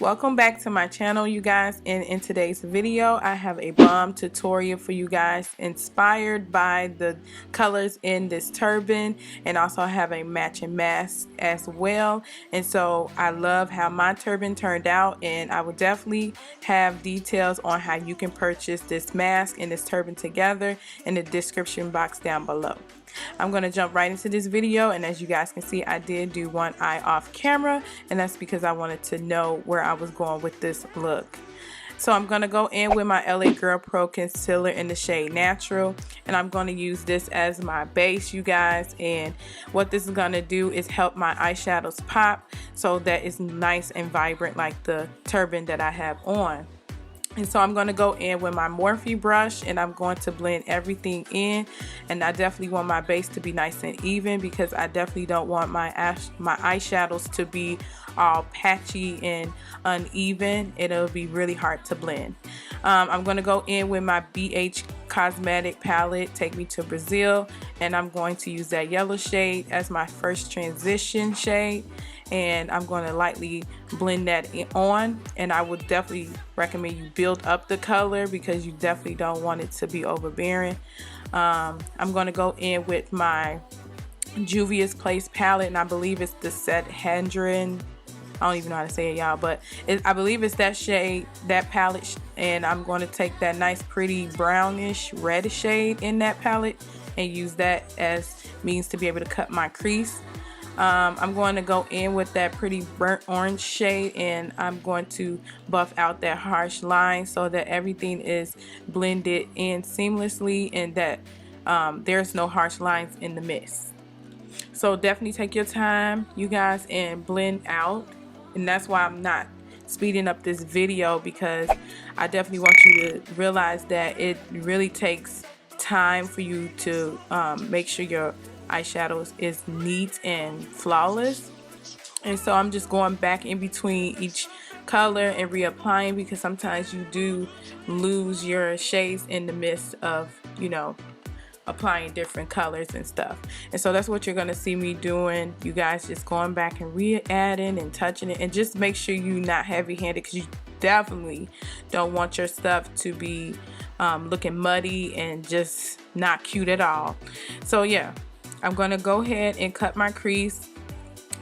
Welcome back to my channel, you guys, and in today's video I have a bomb tutorial for you guys inspired by the colors in this turban, and also I have a matching mask as well. And so I love how my turban turned out, and I will definitely have details on how you can purchase this mask and this turban together in the description box down below. I'm going to jump right into this video, and as you guys can see, I did do one eye off camera, and that's because I wanted to know where I was going with this look. So I'm going to go in with my LA Girl Pro Concealer in the shade Natural, and I'm going to use this as my base, you guys. And what this is going to do is help my eyeshadows pop so that it's nice and vibrant like the turban that I have on. And so I'm going to go in with my Morphe brush, and I'm going to blend everything in. And I definitely want my base to be nice and even, because I definitely don't want my eyeshadows to be all patchy and uneven. It'll be really hard to blend. I'm going to go in with my BH Cosmetic palette, Take Me to Brazil, and I'm going to use that yellow shade as my first transition shade. And I'm going to lightly blend that on, and I would definitely recommend you build up the color because you definitely don't want it to be overbearing. I'm going to go in with my Juvia's Place palette, and I believe it's the Set 100. I don't even know how to say it, y'all, but I believe it's that shade, that palette, and I'm going to take that nice pretty brownish red shade in that palette and use that as means to be able to cut my crease. I'm going to go in with that pretty burnt orange shade, and I'm going to buff out that harsh line so that everything is blended in seamlessly and that there's no harsh lines in the mist. So definitely take your time, you guys, and blend out. And that's why I'm not speeding up this video, because I definitely want you to realize that it really takes time for you to make sure your eyeshadows is neat and flawless. And so I'm just going back in between each color and reapplying, because sometimes you do lose your shades in the midst of, you know, applying different colors and stuff. And so that's what you're going to see me doing, you guys, just going back and re-adding and touching it, and just make sure you're not heavy-handed, because you definitely don't want your stuff to be looking muddy and just not cute at all. So yeah, I'm going to go ahead and cut my crease.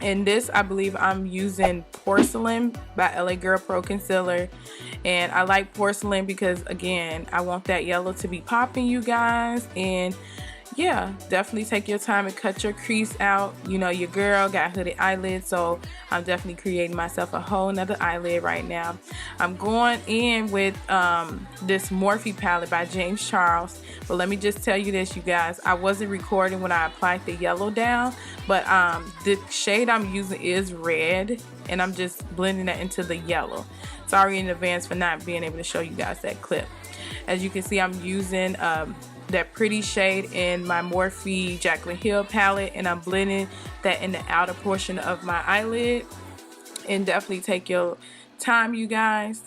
And this, I believe I'm using Porcelain by LA Girl Pro Concealer. And I like Porcelain because, again, I want that yellow to be popping, you guys. And yeah, definitely take your time and cut your crease out. You know, your girl got hooded eyelids, so I'm definitely creating myself a whole nother eyelid right now. I'm going in with this Morphe palette by James Charles. But let me just tell you this, you guys, I wasn't recording when I applied the yellow down, but the shade I'm using is red, and I'm just blending that into the yellow. Sorry in advance for not being able to show you guys that clip. As you can see, I'm using that pretty shade in my Morphe Jaclyn Hill palette, and I'm blending that in the outer portion of my eyelid. And definitely take your time, you guys.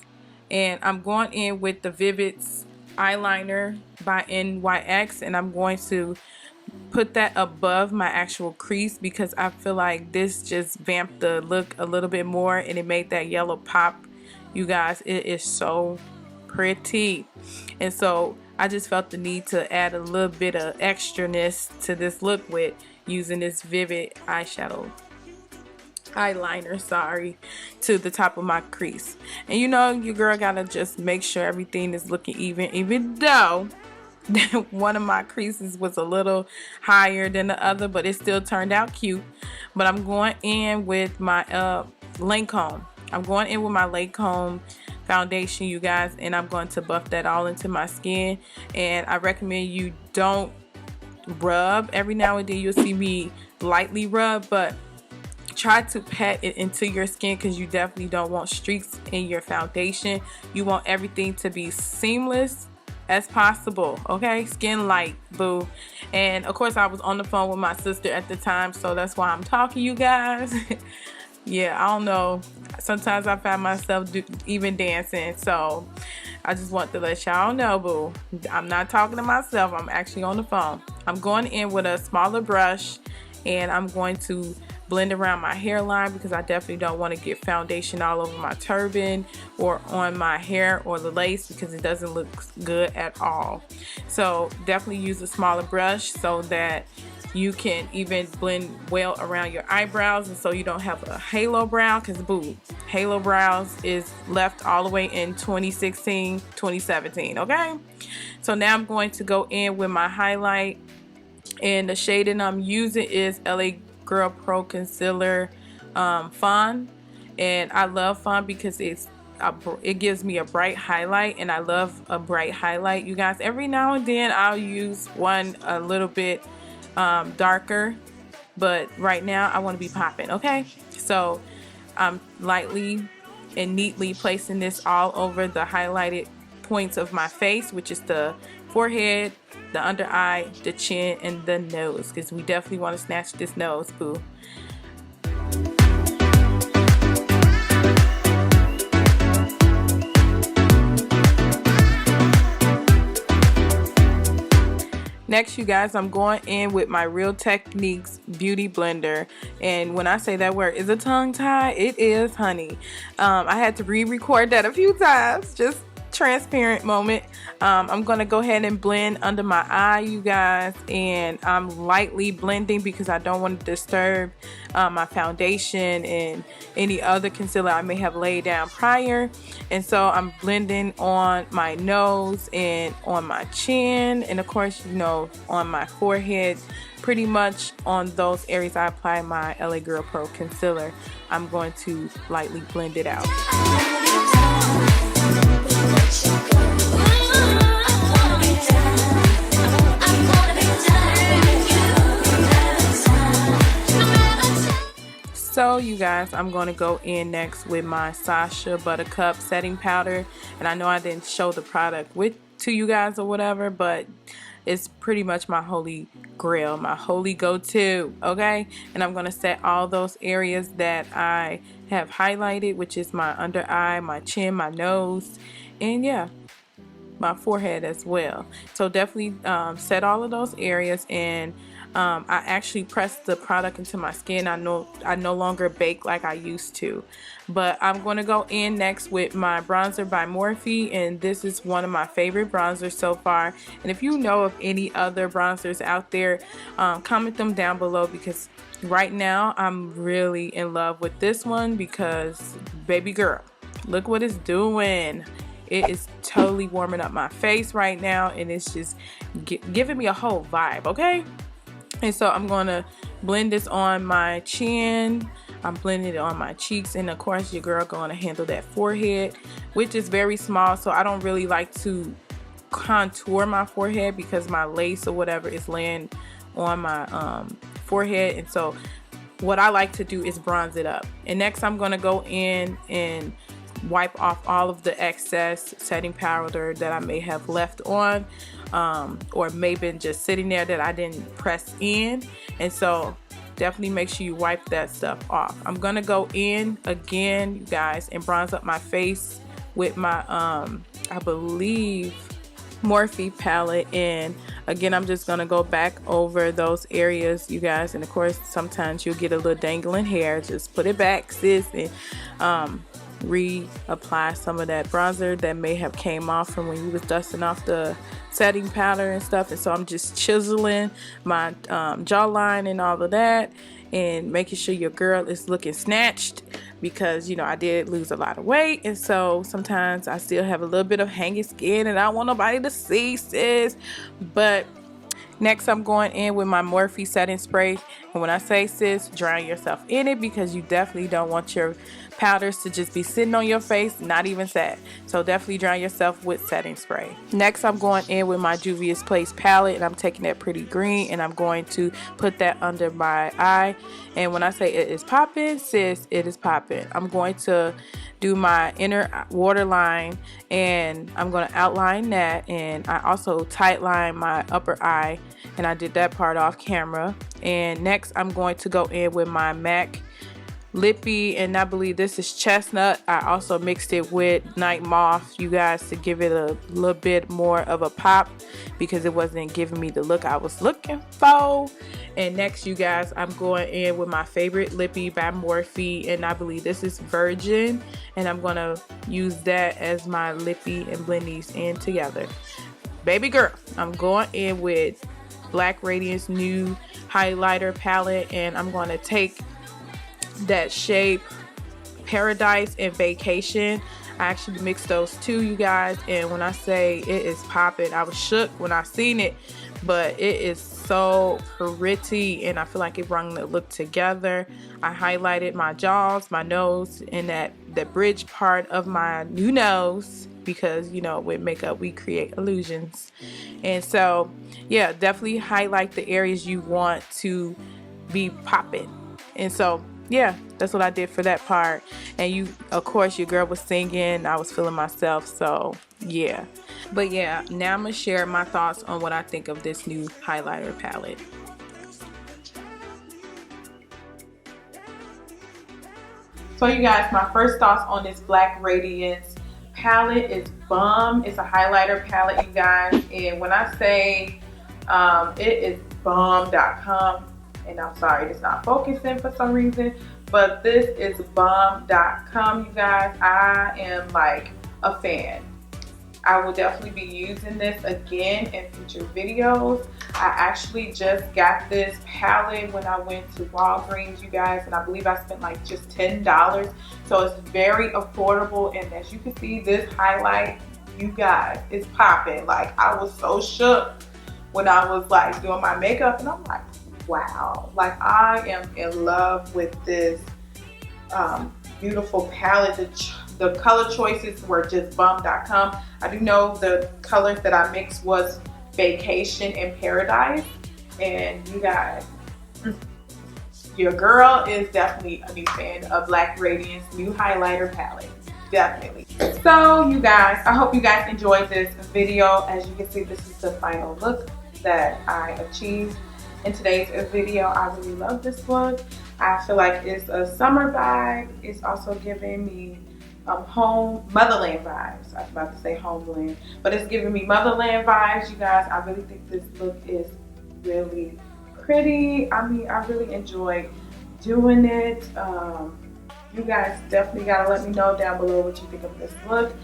And I'm going in with the Vivid's eyeliner by NYX, and I'm going to put that above my actual crease, because I feel like this just vamped the look a little bit more, and it made that yellow pop, you guys. It is so pretty. And so I just felt the need to add a little bit of extraness to this look with using this Vivid eyeliner, sorry, to the top of my crease. And you know, your girl gotta just make sure everything is looking even though one of my creases was a little higher than the other, but it still turned out cute. But I'm going in with my Lanecome. I'm going in with my Lanecome foundation, you guys, and I'm going to buff that all into my skin. And I recommend you don't rub. Every now and then you'll see me lightly rub, but try to pat it into your skin, because you definitely don't want streaks in your foundation. You want everything to be seamless as possible, okay? Skin light, boo. And of course I was on the phone with my sister at the time, so that's why I'm talking, you guys. Yeah, I don't know, sometimes I find myself even dancing, so I just want to let y'all know, boo, I'm not talking to myself, I'm actually on the phone. I'm going in with a smaller brush, and I'm going to blend around my hairline because I definitely don't want to get foundation all over my turban or on my hair or the lace because it doesn't look good at all. So definitely use a smaller brush so that you can even blend well around your eyebrows and so you don't have a halo brow, because boo, halo brows is left all the way in 2016, 2017, okay? So now I'm going to go in with my highlight, and the shade that I'm using is LA Girl Pro Concealer Fawn, and I love Fawn because it gives me a bright highlight, and I love a bright highlight, you guys. Every now and then I'll use one a little bit darker, but right now I want to be popping, okay? So I'm lightly and neatly placing this all over the highlighted points of my face, which is the forehead, the under eye, the chin, and the nose, because we definitely want to snatch this nose, boo. Next, you guys, I'm going in with my Real Techniques Beauty Blender. And when I say that word is a tongue tie, it is, honey. I had to re-record that a few times, just transparent moment. I'm going to go ahead and blend under my eye, you guys. And I'm lightly blending because I don't want to disturb my foundation and any other concealer I may have laid down prior. And so I'm blending on my nose and on my chin, and of course, you know, on my forehead. Pretty much on those areas I apply my LA Girl Pro concealer, I'm going to lightly blend it out. So you guys, I'm going to go in next with my Sacha Buttercup setting powder, and I know I didn't show the product to you guys or whatever, but it's pretty much my holy grail, my holy go-to, okay? And I'm going to set all those areas that I have highlighted, which is my under eye, my chin, my nose, and yeah, my forehead as well. So definitely set all of those areas, and I actually press the product into my skin. I no longer bake like I used to. But I'm going to go in next with my bronzer by Morphe, and this is one of my favorite bronzers so far. And if you know of any other bronzers out there, comment them down below, because right now I'm really in love with this one because, baby girl, look what it's doing. It is totally warming up my face right now, and it's just giving me a whole vibe, okay? And so I'm going to blend this on my chin. I'm blending it on my cheeks, and of course your girl going to handle that forehead, which is very small, so I don't really like to contour my forehead because my lace or whatever is laying on my forehead. And so what I like to do is bronze it up. And next I'm going to go in and wipe off all of the excess setting powder that I may have left on, or maybe just sitting there that I didn't press in. And so definitely make sure you wipe that stuff off. I'm gonna go in again, you guys, and bronze up my face with my I believe Morphe palette, and again I'm just gonna go back over those areas, you guys. And of course sometimes you'll get a little dangling hair, just put it back, sis, and reapply some of that bronzer that may have came off from when you was dusting off the setting powder and stuff. And so I'm just chiseling my jawline and all of that, and making sure your girl is looking snatched, because you know I did lose a lot of weight, and so sometimes I still have a little bit of hanging skin and I don't want nobody to see, sis. But next I'm going in with my Morphe setting spray, and when I say, sis, drown yourself in it, because you definitely don't want your powders to just be sitting on your face, not even set. So definitely drown yourself with setting spray. Next I'm going in with my Juvia's Place palette, and I'm taking that pretty green and I'm going to put that under my eye. And when I say it is popping, sis, it is popping. I'm going to do my inner waterline, and I'm going to outline that, and I also tight line my upper eye, and I did that part off camera. And next I'm going to go in with my MAC Lippe, and I believe this is chestnut. I also mixed it with Night Moth, you guys, to give it a little bit more of a pop because it wasn't giving me the look I was looking for. And next, you guys, I'm going in with my favorite Lippe by Morphe, and I believe this is Virgin, and I'm going to use that as my Lippe and blend these in together. Baby girl, I'm going in with Black Radiance new highlighter palette, and I'm going to take that shade Paradise and Vacation. I actually mixed those two, you guys, and when I say it is popping, I was shook when I seen it, but it is so pretty, and I feel like it brought the look together. I highlighted my jaws, my nose, and that bridge part of my new nose, because you know, with makeup we create illusions. And so yeah, definitely highlight the areas you want to be popping. And so yeah, that's what I did for that part. And you, of course, your girl was singing, I was feeling myself, so yeah. But yeah, now I'm gonna share my thoughts on what I think of this new highlighter palette. So you guys, my first thoughts on this Black Radiance palette is bomb. It's a highlighter palette, you guys, and when I say it is bomb.com, and I'm sorry it's not focusing for some reason, but this is bomb.com, you guys. I am like a fan. I will definitely be using this again in future videos. I actually just got this palette when I went to Walgreens, you guys, and I believe I spent like just $10. So it's very affordable, and as you can see, this highlight, you guys, is popping. Like, I was so shook when I was like doing my makeup, and I'm like, wow, like I am in love with this beautiful palette. The color choices were just bomb.com. I do know the colors that I mixed was Vacation and Paradise, and you guys, your girl is definitely a new fan of Black Radiance new highlighter palette, definitely. So you guys, I hope you guys enjoyed this video. As you can see, this is the final look that I achieved in today's video. I really love this look. I feel like it's a summer vibe. It's also giving me home motherland vibes. I was about to say homeland, but it's giving me motherland vibes, you guys. I really think this look is really pretty. I mean, I really enjoy doing it. You guys definitely gotta let me know down below what you think of this look.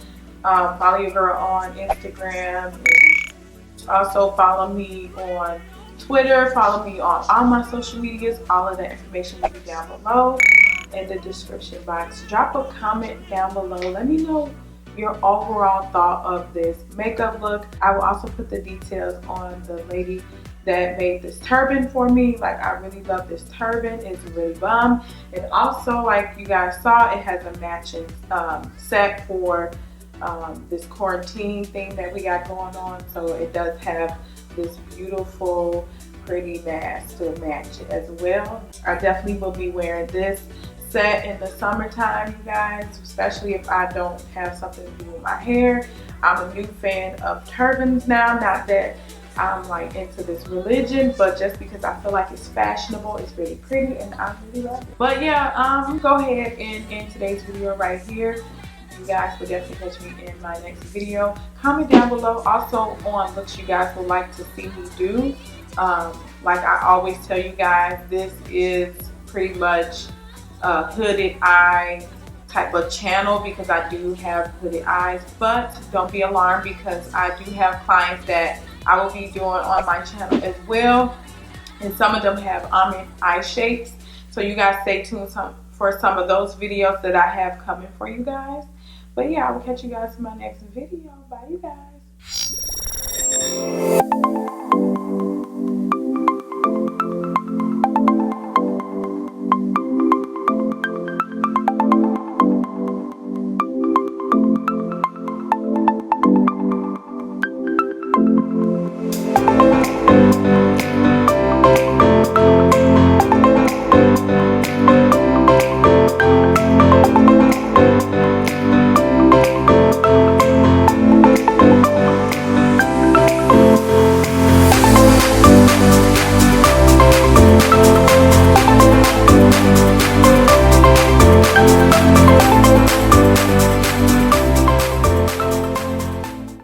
Follow your girl on Instagram, and also follow me on Twitter, follow me on all my social medias. All of that information will be down below in the description box. Drop a comment down below. Let me know your overall thought of this makeup look. I will also put the details on the lady that made this turban for me. Like, I really love this turban. It's really bomb. And also, like you guys saw, it has a matching set for this quarantine thing that we got going on. So it does have this beautiful pretty mask to match it as well. I definitely will be wearing this set in the summertime, you guys, especially if I don't have something to do with my hair. I'm a new fan of turbans now. Not that I'm like into this religion, but just because I feel like it's fashionable, it's really pretty, and I really love it. But yeah, go ahead and end today's video right here. You guys will definitely catch me in my next video. Comment down below also on looks you guys would like to see me do. Like I always tell you guys, this is pretty much a hooded eye type of channel because I do have hooded eyes, but don't be alarmed because I do have clients that I will be doing on my channel as well, and some of them have almond eye shapes, so you guys stay tuned for some of those videos that I have coming for you guys. But yeah, I will catch you guys in my next video. Bye, you guys.